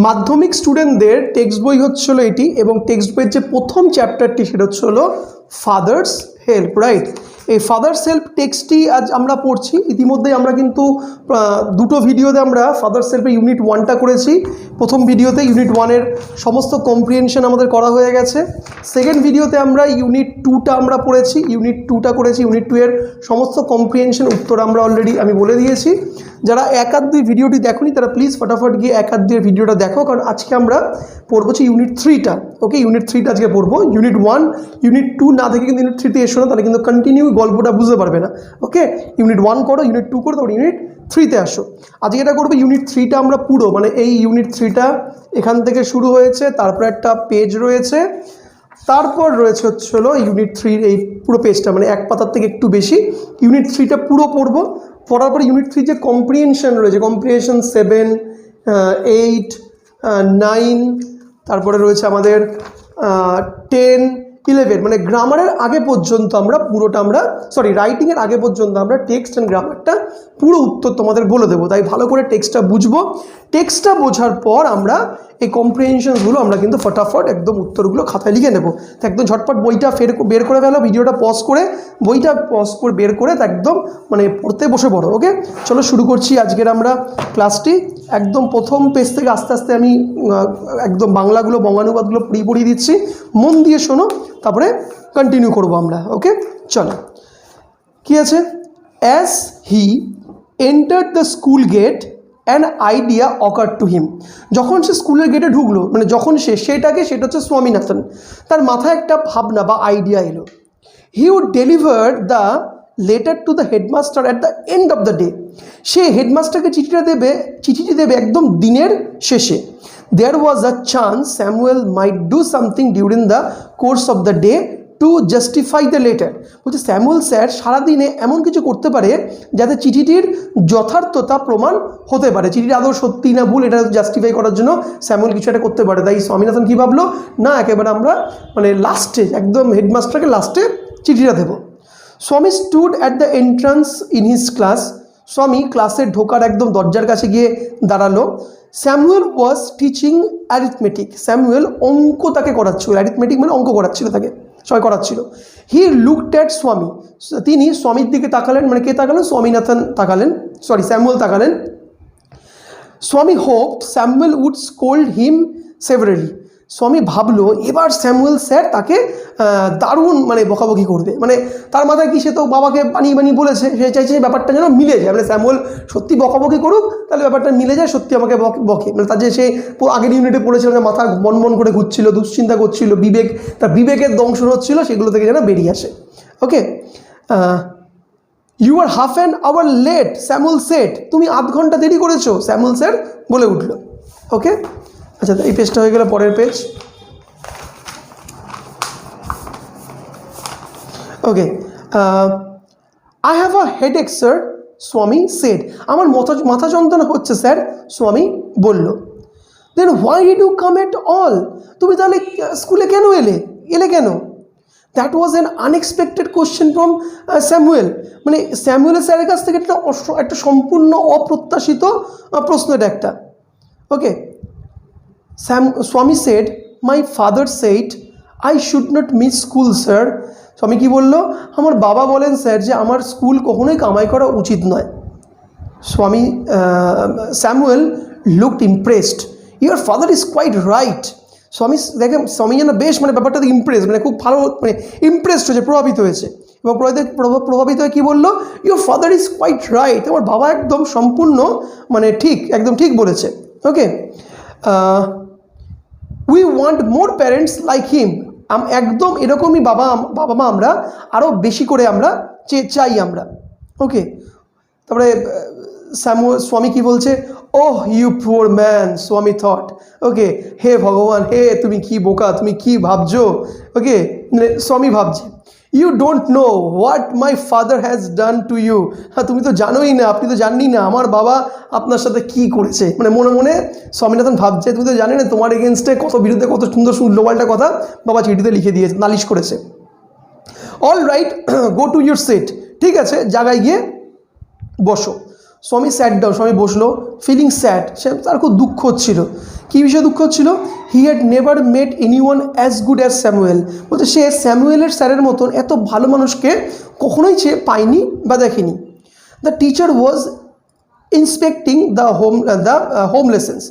মাধ্যমিক স্টুডেন্টদের টেক্সট বই হচ্ছিল এটি, এবং টেক্সট বইয়ের যে প্রথম চ্যাপ্টারটি সেটা হচ্ছিল ফাদার্স হেল্প, রাইট। এই ফাদার্স হেল্প টেক্সটটি আজ আমরা পড়ছি। ইতিমধ্যেই আমরা কিন্তু দুটো ভিডিওতে আমরা ফাদার্স হেল্পের ইউনিট 1টা করেছি। প্রথম ভিডিওতে ইউনিট 1-এর সমস্ত কম্প্রিহেনশন আমাদের করা হয়ে গেছে। সেকেন্ড ভিডিওতে আমরা ইউনিট 2টা আমরা পড়েছি, ইউনিট 2টা করেছি। ইউনিট 2-এর সমস্ত কম্প্রিহেনশন উত্তর আমরা অলরেডি আমি বলে দিয়েছি। যারা 1-2 ভিডিওটি দেখোনি তারা প্লিজ ফটাফট গিয়ে 1-2 ভিডিওটা দেখো, কারণ আজকে আমরা পড়বো হচ্ছে ইউনিট 3টা। ওকে, ইউনিট 3টা আজকে পড়বো। ইউনিট 1 ইউনিট 2 না থেকে কিন্তু ইউনিট 3তে এসো না, তাহলে কিন্তু কন্টিনিউ গল্পটা বুঝতে পারবে না। ওকে, ইউনিট 1 করো, ইউনিট 2 করো, তারপর ইউনিট 3তে আসো। আজকে এটা করবো ইউনিট 3টা আমরা পুরো, মানে এই ইউনিট 3টা এখান থেকে শুরু হয়েছে, তারপর একটা পেজ রয়েছে, তারপর রয়েছে হচ্ছিল ইউনিট 3 এই পুরো পেজটা, মানে এক পাতার থেকে একটু বেশি। ইউনিট 3টা পুরো পড়বো। পড়ার পর ইউনিট 3 যে কম্প্রিহেনশন রয়েছে, কম্প্রিহেনশন 7, 8, 9, তারপরে রয়েছে আমাদের 10, 11, মানে গ্রামারের আগে পর্যন্ত আমরা পুরোটা রাইটিংয়ের আগে পর্যন্ত আমরা টেক্সট অ্যান্ড গ্রামারটা পুরো উত্তর তোমাদের বলে দেবো। তাই ভালো করে টেক্সটটা বুঝবো। টেক্সটটা বোঝার পর আমরা এই কম্প্রিহেনশনগুলো আমরা কিন্তু ফটাফট একদম উত্তরগুলো খাতায় লিখে নেবো। তো একদম ঝটপট বইটা বের করে ফেলো, ভিডিওটা পজ করে বইটা বের করে তা একদম মানে পড়তে বসে পড়ো। ওকে, চলো শুরু করছি আজকের আমরা ক্লাসটি। একদম প্রথম পেজ থেকে আস্তে আস্তে আমি একদম বাংলাগুলো বঙ্গানুবাদগুলো পড়িয়ে দিচ্ছি, মন দিয়ে শোনো, তারপরে কন্টিনিউ করবো আমরা। ওকে, চলো। কি আছে? As he entered the school gate an idea occurred to him. যখন সে স্কুলের গেটে ঢুকলো, মানে যখন সেটা হচ্ছে স্বামীনাথন, তার মাথায় একটা ভাবনা বা আইডিয়া এলো। He would deliver the letter to the headmaster at the end of the day. সে হেডমাস্টারকে চিঠিটি দেবে একদম দিনের শেষে। There was a chance Samuel might do something during the course of the day to justify the letter. বলছে Samuel sir সারাদিনে এমন কিছু করতে পারে যাতে চিঠিটির যথার্থতা প্রমাণ হতে পারে, চিঠিটি আদৌ সত্যি না ভুল এটা জাস্টিফাই করার জন্য স্যামুয়েল কিছু একটা করতে পারে। তাই স্বামীনাথন কী ভাবলো, না একেবারে আমরা মানে লাস্টে একদম হেডমাস্টারকে লাস্টে চিঠিটা দেবো। স্বামী stood at the entrance in his class. স্বামী ক্লাসে ঢোকার একদম দরজার কাছে গিয়ে দাঁড়ালো। Samuel was teaching arithmetic. Samuel অঙ্ক তাকে করাচ্ছিল, অ্যারিথমেটিক মানে অঙ্ক করাচ্ছিল, তাকে করাচ্ছিল। হি লুকড অ্যাট স্বামী। তিনি স্বামীর দিকে তাকালেন, মানে কে তাকালেন? স্বামীনাথন তাকালেন, স্যামুয়েল তাকালেন। Swami hope Samuel would scold him severely. Swami ভাবলো এবার স্যামুয়েল স্যার তাকে দারুণ মানে বকাবকি করবে, মানে তার মাথায় কি, সে তো বাবাকে বানিয়ে বলেছে, সে চাইছে ব্যাপারটা যেন মিলে যায়, মানে স্যামুয়েল সত্যি বকাবকি করুক, তাহলে ব্যাপারটা মিলে যায়, সত্যি আমাকে বকে। মানে তার যে সে আগের ইউনিটে পড়েছিল যে মাথা মন করে ঘুরছিল, দুশ্চিন্তা করছিল, তার বিবেকের দংশন হচ্ছিল, সেগুলো থেকে যেন বেরিয়ে আসে। Okay, you are half an hour late Samuel said. তুমি আধ ঘন্টা দেরি করেছো, স্যামুয়েল স্যার বলে উঠলো। ওকে, আচ্ছা এই পেজটা হয়ে গেল, পরের page. Okay, I have a headache sir, Swami said. আমার মাথা যন্ত্রণা হচ্ছে স্যার, স্বামী বলল। Then why did you come at all? তুমি তাহলে স্কুলে কেন এলে কেন? That was an unexpected question from Samuel. মানে স্যামুয়েলের স্যারের কাছ থেকে একটা সম্পূর্ণ অপ্রত্যাশিত প্রশ্ন এটা একটা। Okay, Swami said, my father said I should not miss school sir. Swami কী বললো? আমার বাবা বলেন স্যার যে আমার স্কুল কখনোই কামাই করা উচিত নয়। Samuel looked impressed. Your father is quite right. Swami যেন বেশ মানে ব্যাপারটাতে ইমপ্রেস, মানে খুব ভালো, মানে ইমপ্রেসড হয়েছে, প্রভাবিত হয়েছে। এবং প্রভাবিত হয়ে কী বললো? Your father is quite right. আমার বাবা একদম সম্পূর্ণ মানে একদম ঠিক বলেছে। Okay, we want more parents like him. একদম এরকমই বাবা মা আমরা আরও বেশি করে আমরা চাই আমরা। ওকে, তারপরে স্বামী কি বলছে? ওহ ইউ পুয়ার ম্যান, স্বামী থট। ওকে, হে ভগবান, হে তুমি কি বোকা, তুমি কি ভাবছো? ওকে, স্বামী ভাবছে, you don't know what my father has done to you. হ্যাঁ, তুমি তো জানোই না, আপনি তো জাননি না আমার বাবা আপনার সাথে কি করেছে। মানে মনে মনে স্বামীনাথন ভাবছে, তুমি তো জানি না তোমার এগেনস্টে বিরুদ্ধে কত সুন্দর উল্টোপাল্টা কথা বাবা চিঠিতে লিখে দিয়েছে, নালিশ করেছে। All right, go to your seat. ঠিক আছে, জায়গায় গিয়ে বসো। স্বামী স্যাট ডাউন, স্বামী বসলো, ফিলিং স্যাড, সে তার খুব দুঃখ হচ্ছিল। কী বিষয়ে দুঃখ হচ্ছিল? He had never mate anyone as good as Samuel. বলতে সে স্যামুয়েলের স্যারের মতন এত ভালো মানুষকে কখনোই সে পায়নি বা দেখেনি। The teacher was inspecting the home lessons.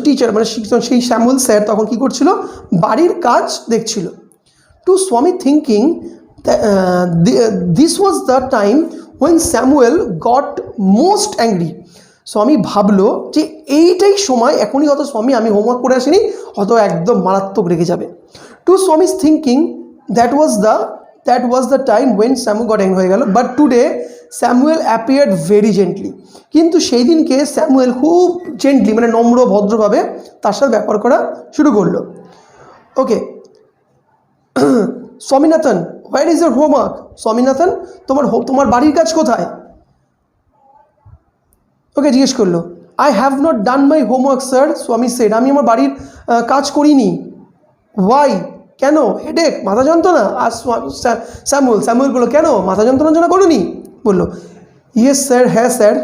Teacher মানে সেই স্যামুয়েল স্যার তখন কী করছিল? বাড়ির কাজ দেখছিল। টু স্বামী thinking this was the time when Samuel got most angry. স্বামী ভাবলো যে এইটাই সময়, এখনই হয়তো স্বামী আমি হোমওয়ার্ক করে আসিনি, হয়তো একদম মারাত্মক রেগে যাবে। To Swami's thinking that was the time when Samuel got angry হয়ে গেল। But today Samuel appeared very gently. কিন্তু সেই দিনকে স্যামুয়েল খুব জেন্টলি মানে নম্র ভদ্রভাবে তার সাথে ব্যবহার করা শুরু করলো। Okay, Swaminathan, where is your homework? Swaminathan, তোমার বাড়ির কাজ কোথায়? ওকে, জিজ্ঞেস করলো। I have not done my homework sir, Swami said. আমি আমার বাড়ির কাজ করিনি। ওয়াই? কেন? হেডেক, মাথা যন্ত্রণা। আর স্যামুয়েল বললো, কেন মাথা যন্ত্রণা করোনি? বললো, ইয়েস স্যার, হ্যাঁ sir.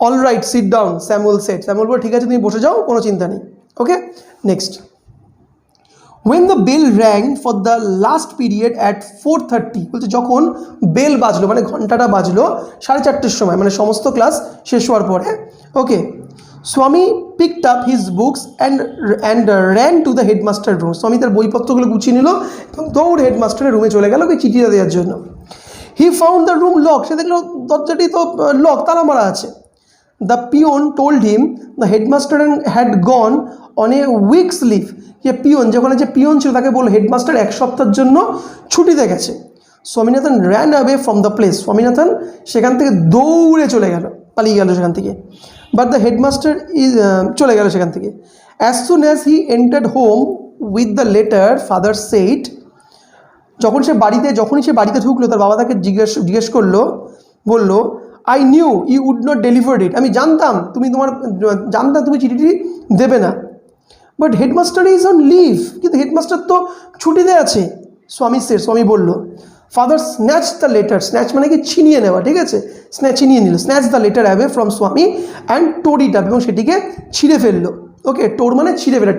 All right, sit down, Samuel said. Samuel বললো, ঠিক আছে তুমি বসে যাও, কোনো চিন্তা নেই। Okay, next. when the bell rang for the last period at 4:30, বলছে যখন বেল বাজলো মানে ঘন্টাটা বাজলো 4:30 সময়, মানে সমস্ত ক্লাস শেষ হওয়ার পরে। ওকে, স্বামী picked up his books and ran to the headmaster room. স্বামী তার বইপত্রগুলো গুছিয়ে নিল এবং দৌড় হেডমাস্টারের রুমে চলে গেল ওকে চিঠিটা দেওয়ার জন্য। He found the room lock, সে দেখলো দরজাটি তো লক, তালা মারা আছে। The peon told him the headmaster had gone on a week's leave. যে পিয়ন, যখন যে পিয়ন ছিল তাকে বলল হেডমাস্টার 1 সপ্তাহের জন্য ছুটিতে গেছে। Swaminathan ran away from the place, Swaminathan সেখান থেকে দৌড়ে চলে গেল, পালিয়ে গেল সেখান থেকে। বাট দ্য হেডমাস্টার চলে গেল সেখান থেকে। As soon as he entered home with the letter, father said, যখনই সে বাড়িতে ঢুকলো তার বাবা তাকে জিজ্ঞেস করলো, বললো, I knew you would not deliver it. আমি জানতাম তুমি চিঠিটি দেবে না। But headmaster is on leave, কিন্তু হেডমাস্টার তো ছুটিতে আছে। স্বামী বলল। Father snatch the letter, snatch মানে কি ছিনিয়ে নেওয়া, ঠিক আছে, ছিনিয়ে নিল। Snatch the letter away from Swami and tore it up, এবং সেটিকে ছিঁড়ে ফেললো। ওকে, টোর মানে ছিঁড়ে ফেলা,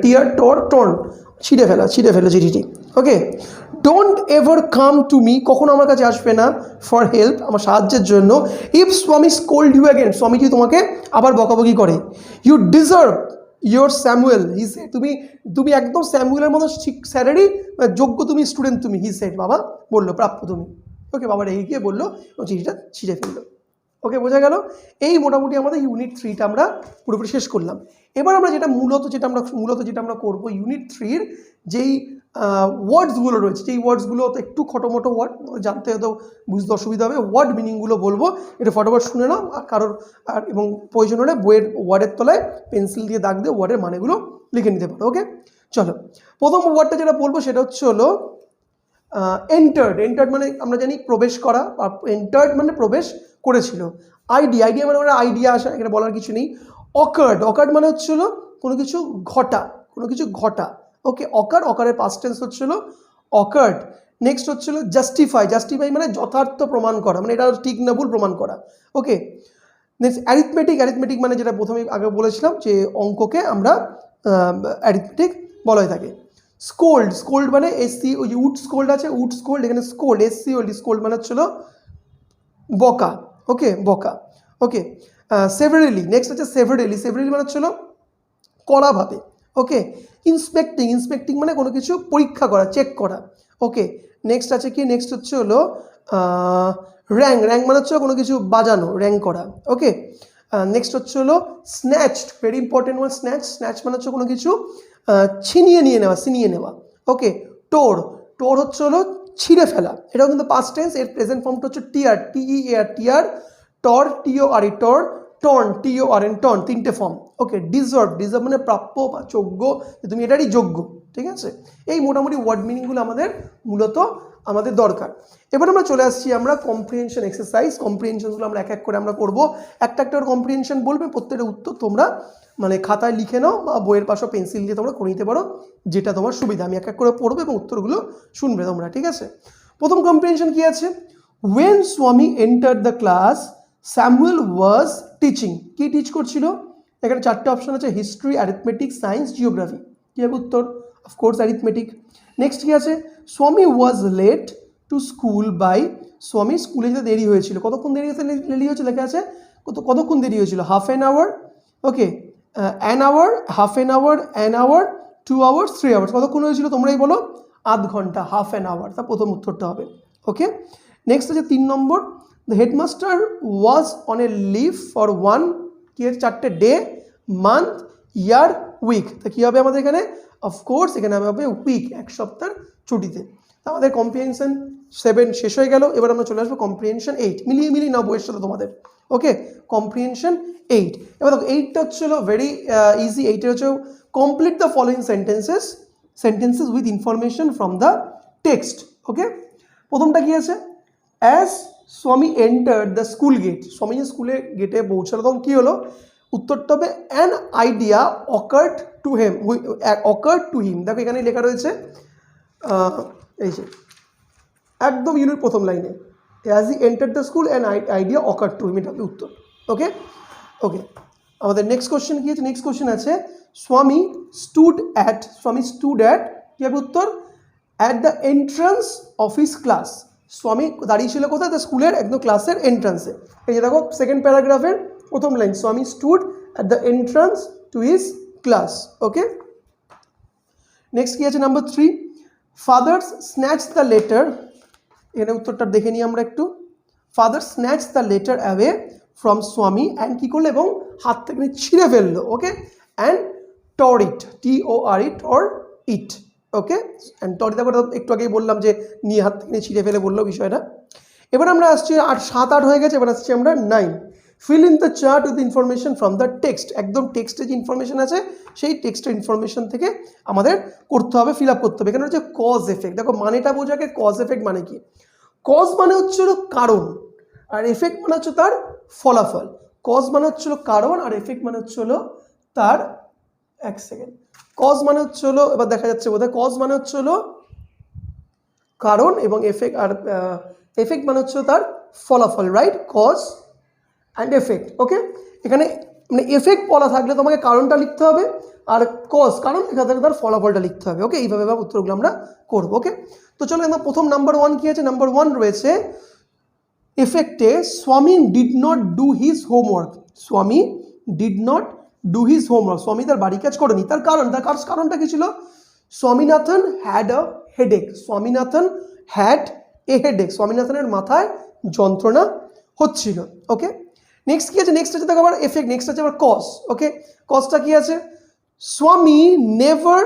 টর্ন, ছিঁড়ে ফেলো চিঠিটি। Okay, don't ever come to me, কখনো আমার কাছে আসবে না, ফর হেল্প, আমার সাহায্যের জন্য। ইফ স্বামী স্কোল্ড ইউ অ্যাগেন, স্বামী যদি তোমাকে আবার বকাবকি করে। You deserve your Samuel, he said, তুমি একদম স্যামুয়েলের মতো স্যারেরই যোগ্য, তুমি স্টুডেন্ট তুমি, হি সেড, বাবা বললো, প্রাপ্য তুমি। ওকে, বাবা রেগে গিয়ে বললো ও চিঠিটা ছিঁড়ে ফেললো। ওকে, বোঝা গেল? এই মোটামুটি আমাদের ইউনিট 3টা আমরা পুরোপুরি শেষ করলাম। এবার আমরা যেটা আমরা করবো ইউনিট 3-র যেই ওয়ার্ডসগুলো রয়েছে, যেই ওয়ার্ডসগুলো তো একটু খটোমটো ওয়ার্ড, জানতে হয়তো বুঝতে অসুবিধা হবে, ওয়ার্ড মিনিংগুলো বলবো, এটা ফটোফট শুনে নাও। আর এবং প্রয়োজন হলে বইয়ের ওয়ার্ডের তলায় পেন্সিল দিয়ে দাগ দিয়ে ওয়ার্ডের মানেগুলো লিখে নিতে পারো। ওকে, চলো, প্রথম ওয়ার্ডটা যেটা বলবো সেটা হলো এন্টার্ড মানে আমরা জানি প্রবেশ করা, আর এন্টার্ড মানে প্রবেশ করেছিল। আইডিয়া মানে আমরা আইডিয়া আসা, এখানে বলার কিছু নেই। অকার্ড মানে হচ্ছিল কোনো কিছু ঘটা। ওকে, অকারের পাস্ট টেন্স হচ্ছিল অকার্ড। নেক্সট হচ্ছিল জাস্টিফাই মানে যথার্থ প্রমাণ করা, মানে এটা ঠিক না ভুল প্রমাণ করা। ওকে, নেক্সট অ্যারিথমেটিক মানে যেটা প্রথমে আগে বলেছিলাম যে অঙ্ককে আমরা অ্যারিথমেটিক বলা হয়ে থাকে। স্কোল্ড মানে উড স্কোল্ড আছে, এখানে স্কোল্ড মানে হচ্ছিল বকা। ওকে, বকা। ওকে, সেভারেলি, নেক্সট হচ্ছে সেভারেলি মানে হচ্ছিল কড়াভাবে। ওকে, ইন্সপেক্টিং মানে কোনো কিছু পরীক্ষা করা, চেক করা। ওকে, নেক্সট আছে কি, নেক্সট হলো র্যাঙ্ক মানে হচ্ছে কোনো কিছু বাজানো, র্যাঙ্ক করা। ওকে, নেক্সট হলো snatched, very important one, snatch মানে হচ্ছে কোনো কিছু ছিনিয়ে নেওয়া। ওকে, টোর হলো ছিঁড়ে ফেলা, এটাও কিন্তু পাস্ট টেন্স, এর প্রেজেন্ট ফর্মটা হচ্ছে টিয়ার, টিয়ার, টর, টিওআরই, টর্ন, টিওআরএন, টর্ন, 3টে ফর্ম। ওকে, ডিজার্ভ মানে প্রাপ্য বা যোগ্য, তুমি এটারই যোগ্য, ঠিক আছে। এই মোটামুটি ওয়ার্ড মিনিংগুলো আমাদের দরকার। এবার আমরা চলে আসছি আমরা কম্প্রিহেনশন এক্সারসাইজ। কম্প্রিহেনশনগুলো আমরা এক করে আমরা করবো, একটা কম্প্রিহেনশন বলবে, প্রত্যেকটা উত্তর তোমরা মানে খাতায় লিখে নাও বা বইয়ের পাশে পেন্সিল দিয়ে তোমরা করে নিতে পারো, যেটা তোমার সুবিধা। আমি এক করে পড়বো এবং উত্তরগুলো শুনবে তোমরা, ঠিক আছে। প্রথম কম্প্রিহেনশন কি আছে? When Swami entered the class, Samuel was teaching, কি টিচ করছিল? এখানে চারটে অপশন আছে, হিস্ট্রি, অ্যারিথমেটিক, সায়েন্স, জিওগ্রাফি। কী হবে উত্তর? Of course arithmetic. নেক্সট কী আছে? Swami was late to school by, স্বামী স্কুলে যেতে দেরি হয়েছিল, কতক্ষণ দেরি হয়েছিল লেখা আছে, কতক্ষণ দেরি হয়েছিল? Half an hour, okay, an hour, half an hour, an hour, 2 hours, 3 hours, কতক্ষণ হয়েছিল তোমরাই বলো? আধ ঘন্টা, হাফ অ্যান আওয়ার, তা প্রথম উত্তরটা হবে। ওকে, নেক্সট আছে 3 নম্বর, the headmaster was on a leave for 1, কি আছে? 4টে, ডে, মান্থ, ইয়ার, উইক। তা কী হবে আমাদের এখানে? অফকোর্স এখানে হবে উইক, এক সপ্তাহের ছুটিতে। তা আমাদের কম্প্রিহেনশন 7 শেষ হয়ে গেল। এবার আমরা চলে আসবো কম্প্রিহেনশন 8, মিলিয়ে নাও বইয়ের সাথে তোমাদের। Okay, comprehension 8। এবার দেখো 8টা হচ্ছিল ভেরি ইজি। 8 হচ্ছে complete the following sentences with information from the text. Okay, প্রথমটা কি আছে? অ্যাজ স্বামী এন্টার দ্য স্কুল গেট, স্বামী যে স্কুলে গেটে পৌঁছালো তখন কী হলো? উত্তরটা হবে অ্যান আইডিয়া অকার্ড টু হিম। দেখো এখানে লেখা রয়েছে, এই যে একদম ইউনিট প্রথম লাইনে, as he enter the school an idea occurred to হিম, এটা হবে উত্তর। ওকে ওকে, আমাদের নেক্সট কোশ্চেন কি আছে? নেক্সট কোশ্চেন আছে স্বামী স্টুড অ্যাট, কী হবে উত্তর? At the entrance of his class, স্বামী দাঁড়িয়ে ছিল কোথায়? দ্য স্কুলের একদম ক্লাসের এন্ট্রান্সে। এই যে দেখো সেকেন্ড প্যারাগ্রাফের প্রথম লাইন, স্বামী stood at the entrance to his class. Okay, next কি আছে? Number 3, father's snatch the letter, এখানে উত্তরটা দেখে নিই আমরা একটু। Father snatch the letter away from Swami and কী করলো? এবং হাত থেকে ছিঁড়ে ফেললো। ওকে, and টর it, টর it. Okay, and টর ইট একটু আগেই বললাম যে নিয়ে হাত থেকে ছিঁড়ে ফেলে বললো বিষয়টা। এবার আমরা আসছি 7, 8 হয়ে গেছে, এবার আসছি আমরা 9, fill in the chart with information from the text. একদম টেক্সটে যে ইনফরমেশন আছে সেই টেক্সটের ইনফরমেশন থেকে আমাদের করতে হবে, ফিল আপ করতে হবে। এখানে হচ্ছে কজ এফেক্ট। দেখো মানেটা বোঝাকে, কজ এফেক্ট মানে কি? কজ মানে হচ্ছিল কারণ, আর এফেক্ট মানে হচ্ছে তার ফলাফল। কজ মানে হচ্ছিল কারণ, আর এফেক্ট মানে হচ্ছিল তার, এক সেকেন্ড, কজ মানে হচ্ছিল, এবার দেখা যাচ্ছে বোধহয়, কজ মানে হচ্ছিল কারণ এবং এফেক্ট, আর এফেক্ট মানে হচ্ছে তার ফলাফল, right? Cause and effect. Okay, এখানে মানে এফেক্ট বলা থাকলে তোমাকে কারণটা লিখতে হবে, আর কজ কারণ লেখা থাকলে তার ফলাফলটা লিখতে হবে। ওকে, এইভাবে উত্তরগুলো আমরা করবো। ওকে, তো চলো আমরা প্রথম নাম্বার 1 কী আছে? নাম্বার 1 রয়েছে এফেক্টে, Swami did not do his homework, Swami did not do his homework, Swami তার বাড়ি কাজ করেনি। তার কারণটা কি ছিল? Swaminathan had a headache, Swaminathan had a headache, স্বামীনাথনের মাথায় যন্ত্রণা হচ্ছিল। ওকে, নেক্সট কি আছে? নেক্সট আছে দেখো আবার এফেক্ট, নেক্সট আছে আবার কজ। ওকে, কজটা কি আছে? স্বামী never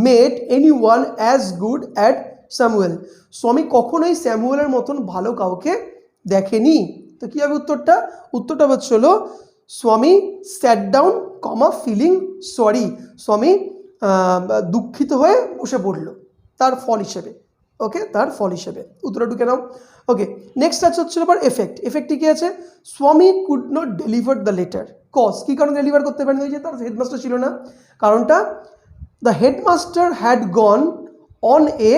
made anyone as good at Samuel, স্বামী কখনোই স্যামুয়েলের মতন ভালো কাউকে দেখেনি। তো কী হবে উত্তরটা? উত্তরটা হচ্ছিল স্বামী স্যাট ডাউন, ফিলিং সরি, স্বামী দুঃখিত হয়ে বসে পড়ল তার ফল হিসেবে। ওকে, তার ফল হিসেবে উত্তরটা ঢুকে নাও। ওকে, নেক্সট আছে হচ্ছিল আবার এফেক্ট। এফেক্টটি কী আছে? Swami could not deliver the letter, cause কী কারণে ডেলিভার করতে পারেনি? ওই যে তার হেডমাস্টার ছিল না। কারণটা, the headmaster had gone on a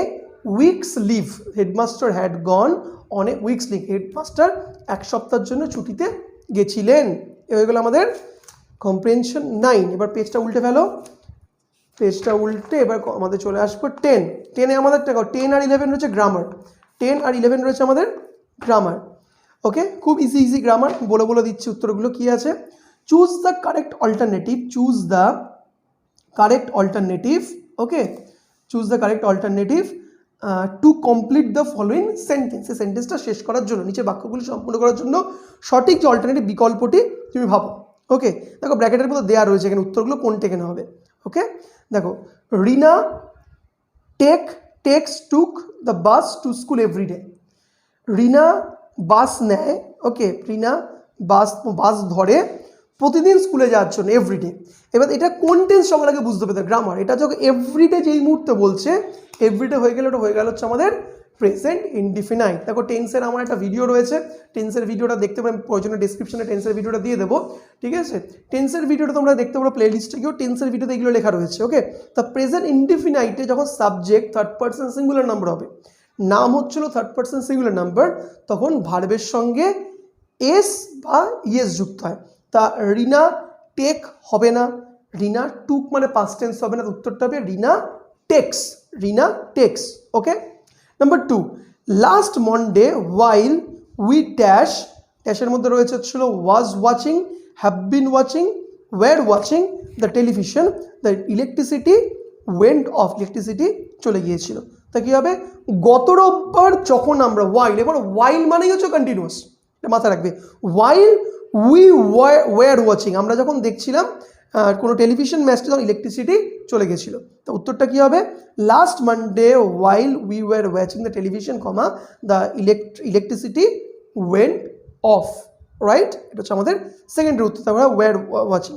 week's leave, headmaster had gone on a week's leave, headmaster 1 সপ্তাহের জন্য ছুটিতে গেছিলেন। এ হয়ে গেল আমাদের কম্প্রিহেনশন 9। এবার পেজটা উল্টে ফেলো, পেজটা উল্টে এবার আমাদের চলে আসবো 10। 10-এ আমাদের 10 আর 11 রয়েছে গ্রামার, 10 আর 11 রয়েছে আমাদের গ্রামার। ওকে, খুব ইজি গ্রামার, বলে দিচ্ছি উত্তরগুলো কী আছে। Choose the correct alternative, choose the correct alternative. Okay, choose the correct alternative to complete the following sentence, এই সেন্টেন্সটা শেষ করার জন্য, নিচে বাক্যগুলি সম্পূর্ণ করার জন্য সঠিক যে অল্টারনেটিভ বিকল্পটি তুমি ভাবো। ওকে, দেখো ব্র্যাকেটের মধ্যে দেওয়া রয়েছে এখানে উত্তরগুলো কোনটা এখানে হবে। ওকে, দেখো Rina took the bus to school everyday, Rina bus নেয়। ওকে, রিনা বাস ধরে প্রতিদিন স্কুলে যাওয়ার জন্য, এভরিডে। এবার এটা কোন টেন্স সবার আগে বুঝতে হবে? গ্রামার। এটা যখন এভরিডে যেই মুহূর্তে বলছে, এভরিডে হয়ে গেলে ওটা হয়ে গেল হচ্ছে আমাদের প্রেজেন্ট ইনডিফিনাইট। দেখো টেন্সের আমার একটা ভিডিও রয়েছে, টেন্সের ভিডিওটা দেখতে পারেন, প্রয়োজনে ডিসক্রিপশনে টেন্সের ভিডিওটা দিয়ে দেবো। ঠিক আছে, টেন্সের ভিডিওটা তোমরা দেখতে পারো প্লে লিস্টে গিয়েও, টেন্সের ভিডিওতে এগুলো লেখা রয়েছে। ওকে, তা প্রেজেন্ট ইনডিফিনাইটে যখন subject third person singular number হবে, নাম হচ্ছিল থার্ড পার্সন সিঙ্গুলার নাম্বার, তখন ভার্বের সঙ্গে এস বা ইয়েস যুক্ত হয়। তা রিনা টেক হবে না, রিনা টুক মানে পাস্ট টেন্স হবে না, উত্তরটা হবে Rina takes, Rina takes. Okay, number 2, last Monday while we dash, ড্যাশের মধ্যে রয়েছে ছিল was watching, have been watching, were watching the television, the electricity went off, electricity চলে গিয়েছিল। তা কী হবে, গত রোববার যখন আমরা ওয়াইল, এবার ওয়াইল মানেই হচ্ছে কন্টিনিউয়াস, মাথায় রাখবে। ওয়াইল উই ওয়ার ওয়াচিং, আমরা যখন দেখছিলাম কোনো টেলিভিশন ম্যাচটা, তখন ইলেকট্রিসিটি চলে গেছিল। তো উত্তরটা কী হবে, last Monday while we were watching the television comma the electricity went off, right? এটা হচ্ছে আমাদের সেকেন্ডের উত্তর, তারপরে were watching.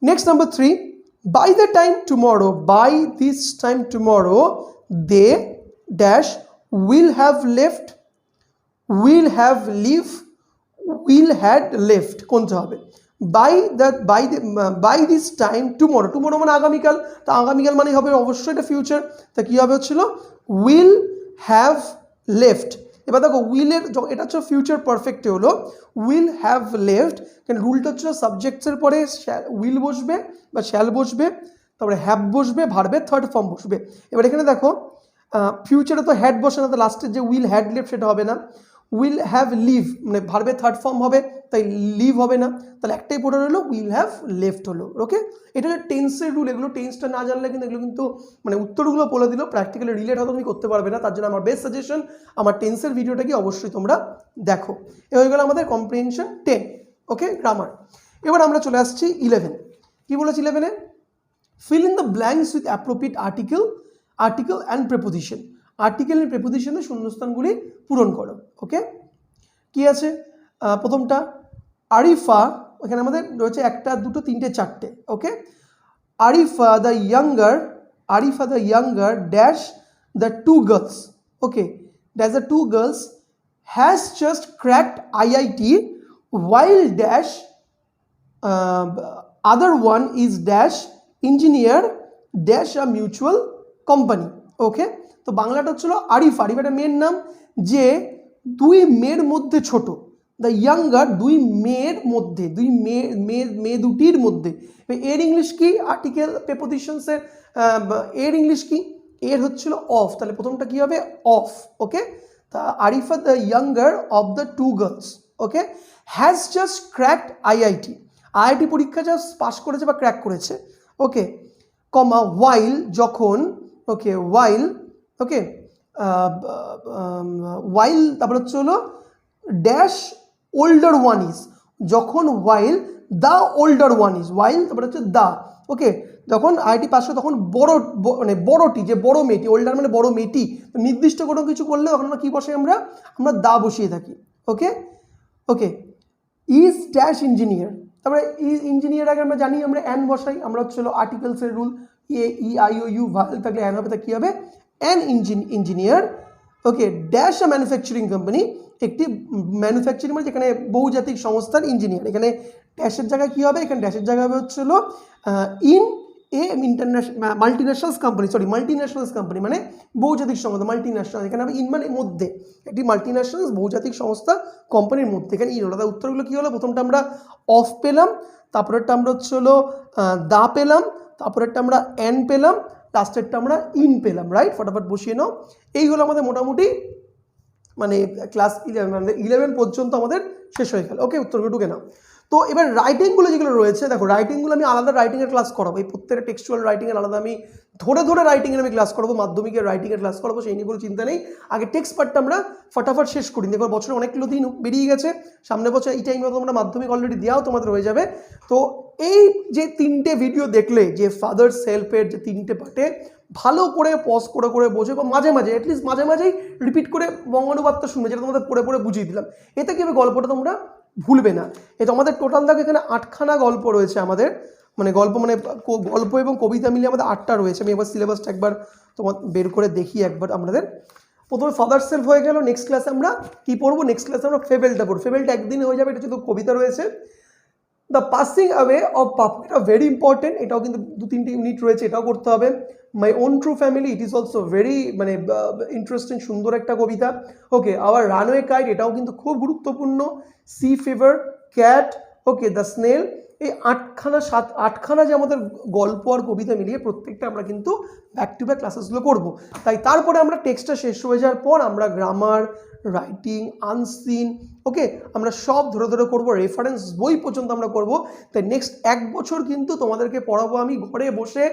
Next number 3, by the time tomorrow, by this time tomorrow they dash will have left, will have leave, will had left, কোনটা হবে? by this time tomorrow, tomorrow মানে আগামীকাল, তা আগামীকাল মানে হবে অবশ্যই এটা ফিউচার, তা কী হবে হচ্ছিল will have left। এবার দেখো উইলের, এটা হচ্ছে ফিউচার পারফেক্টে হলো উইল হ্যাভ লেফট, কারণ রুলটা হচ্ছে সাবজেক্টসের পরে উইল বসবে বা শ্যাল বসবে, তারপরে হ্যাভ বসবে, ভার্বের থার্ড ফর্ম বসবে। এবার এখানে দেখো ফিউচারে তো হ্যাড বসে না, তো লাস্টের যে উইল হ্যাড লেফট সেটা হবে না, উইল হ্যাভ লিভ মানে ভার্বের থার্ড ফর্ম হবে, তাই লিভ হবে না, তাহলে একটাই পড়ে রইলো উইল হ্যাভ লেফট হলো। ওকে, এটা হচ্ছে টেন্সের রুল, এগুলো টেন্সটা না জানলে কিন্তু এগুলো কিন্তু মানে উত্তরগুলো বলে দিল, প্র্যাকটিক্যালি রিলেট হয়তো তুমি করতে পারবে না, তার জন্য আমার বেস্ট সাজেশন আমার টেন্সের ভিডিওটা কি অবশ্যই তোমরা দেখো। এ হয়ে গেল আমাদের কম্প্রিহেনশন 10। ওকে, গ্রামার। এবার আমরা চলে আসছি 11। কি বলেছি 11-এ? fill in the blanks with appropriate article and preposition, article and প্রেপোজিশনের শূন্যস্থানগুলি পূরণ করো। ওকে, কি আছে প্রথমটা আরিফা, এখানে আমাদের রয়েছে একটা দুটো তিনটে চারটে। Okay, Arifa the younger dash the two girls, okay dash the two girls has just cracked IIT while dash other one is dash engineer dash a mutual company। ওকে, তো বাংলাটা হচ্ছিল আরিফা, আরিফাটা মেয়ের নাম, যে দুই মেয়ের মধ্যে ছোট, দ্য ইয়াঙ্গার দুই মেয়ের মধ্যে, দুই মেয়ে দুটির মধ্যে। এর ইংলিশ কি? আর্টিকেল প্রেপোজিশনসের এর ইংলিশ কি? এর হচ্ছিল অফ, তাহলে প্রথমটা কি হবে? অফ। ওকে, তা Arifa the younger of the two girls, okay, has just cracked IIT পরীক্ষা জাস্ট পাস করেছে বা ক্র্যাক করেছে। ওকে, কমা ওয়াইল যখন, ওকে ওয়াইল, ওকে ওয়াইল তারপর হচ্ছে হলো ড্যাশ ওল্ডার ওয়ান ইজ, যখন while the older one is, while তারপর হচ্ছে দ্য, ওকে যখন IIT পাস করে তখন বড় মানে বড়টি, যে বড় মেয়েটি, ওল্ডার মানে বড় মেয়েটি, নির্দিষ্ট কোনো কিছু করলে তখন আমরা কী বসাই? আমরা দা বসিয়ে থাকি। ওকে, ওকে ইজ ড্যাশ ইঞ্জিনিয়ার, তারপরে ইজ ইঞ্জিনিয়ার আগে আমরা জানি আমরা অ্যান বসাই, আমরা হচ্ছিল আর্টিকেলসের রুল EIOU ভাল থাকলে অ্যান হবে, তা কী হবে? An engineer. Okay dash a manufacturing company, একটি ম্যানুফ্যাকচারিং মানে যেখানে বহুজাতিক সংস্থার ইঞ্জিনিয়ার, এখানে ড্যাশের জায়গায় কী হবে? এখানে ড্যাশের জায়গায় হবে হচ্ছিল ইন এ মাল্টিন্যাশনালস কোম্পানি মানে বহুজাতিক সংস্থা, মাল্টিন্যাশনাল, এখানে হবে ইন মানে মধ্যে, একটি মাল্টিন্যাশনাল বহুজাতিক সংস্থা কোম্পানির মধ্যে, এখানে ইন হলো। তার উত্তরগুলো কী হলো? প্রথমটা আমরা অফ পেলাম, তারপরেরটা আমরা হচ্ছে হলো দা পেলাম, তারপরেরটা আমরা অ্যান পেলাম, লাস্টেরটা আমরা ইন পেলাম, রাইট? ফটাফট বসিয়ে নাও। এই হলো আমাদের মোটামুটি মানে ক্লাস 11 পর্যন্ত আমাদের শেষ হয়ে গেল। ওকে, উত্তরগুলো ঢুকে নাও। তো এবার রাইটিংগুলো যেগুলো রয়েছে, দেখো রাইটিংগুলো আমি আলাদা রাইটিংয়ের ক্লাস করাবো, এই প্রত্যেকটা টেক্সচুয়াল রাইটিংয়ের আলাদা আমি ধরে ধরে রাইটিংয়ের আমি ক্লাস করাবো, মাধ্যমিকের রাইটিংয়ের ক্লাস করাবো, সেই নিয়ে কোনো চিন্তা নেই। আগে টেক্সট পার্টটা আমরা ফটাফট শেষ করি, দেখো বছরে অনেকগুলো দিন বেরিয়ে গেছে, সামনে বছর এই টাইমে তোমরা মাধ্যমিক অলরেডি দেওয়াও তোমাদের হয়ে যাবে। তো এই যে তিনটে ভিডিও দেখলে, যে ফাদার্স হেল্পের যে তিনটে পার্টে ভালো করে পজ করে করে বোঝো, বা মাঝে মাঝে অ্যাটলিস্ট মাঝে মাঝেই রিপিট করে বঙ্গানুবাদটা শুনবে, যেটা তোমাদের পড়ে পড়ে বুঝিয়ে দিলাম। এতে কি হবে? গল্পটা তোমরা ভুলবে না। এটা আমাদের টোটাল দেখো এখানে 8খানা গল্প রয়েছে আমাদের, মানে গল্প এবং কবিতা মিলিয়ে আমাদের 8টা রয়েছে। আমি এবার সিলেবাসটা একবার তোমার বের করে দেখি একবার আমাদের। প্রথমে ফাদার সেলফ হয়ে গেল, নেক্সট ক্লাসে আমরা কী পড়বো? নেক্সট ক্লাসে আমরা ফেবেলটা পড়বো। ফেবেলটা একদিনে হয়ে যাবে, এটা শুধু কবিতা রয়েছে। The passing away of Papu, এটা ভেরি ইম্পর্টেন্ট, এটাও কিন্তু 2-3টে ইউনিট রয়েছে, এটাও করতে হবে। My own true family, it is also very মানে ইন্টারেস্টিং, সুন্দর একটা কবিতা। ওকে, আবার রানওয়ে কাইট, এটাও কিন্তু খুব গুরুত্বপূর্ণ। Sea fever, cat, okay, the snail, এই আটখানা যে আমাদের গল্প আর কবিতা মিলিয়ে প্রত্যেকটা আমরা কিন্তু ব্যাক টু ব্যাক ক্লাসেসগুলো করবো। তাই তারপরে আমরা টেক্সটটা শেষ হয়ে যাওয়ার পর আমরা গ্রামার, রাইটিং, আনসিন, ওকে, আমরা সব ধরে ধরে করবো, রেফারেন্স বই পর্যন্ত আমরা করব। তাই নেক্সট 1 বছর কিন্তু তোমাদেরকে পড়াবো আমি ঘরে বসে,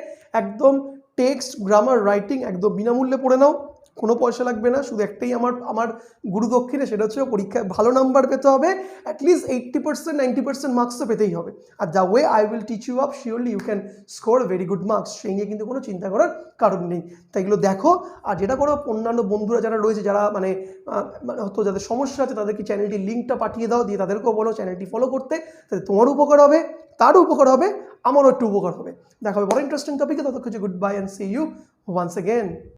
একদম টেক্সট, গ্রামার, রাইটিং একদম বিনামূল্যে পড়ে নাও, কোনো পয়সা লাগবে না। শুধু একটাই আমার গুরুদক্ষিণে, সেটা হচ্ছে পরীক্ষায় ভালো নাম্বার পেতে হবে, অ্যাটলিস্ট 80% 90% মার্কস তো পেতেই হবে। আর the way I will teach you up, surely you can score very good marks, সেই নিয়ে কিন্তু কোনো চিন্তা করার কারণ নেই। তাই এগুলো দেখো। আর যেটা করো, অন্যান্য বন্ধুরা যারা রয়েছে, যারা মানে হয়তো যাদের সমস্যা আছে, তাদেরকে চ্যানেলটির লিঙ্কটা পাঠিয়ে দাও, দিয়ে তাদেরকেও বলো চ্যানেলটি ফলো করতে, তাতে তোমারও উপকার হবে, তারও উপকার হবে, আমারও একটু উপকার হবে। দেখা হবে বড় ইন্টারেস্টিং টপিকে, ততক্ষণ good bye and see you once again.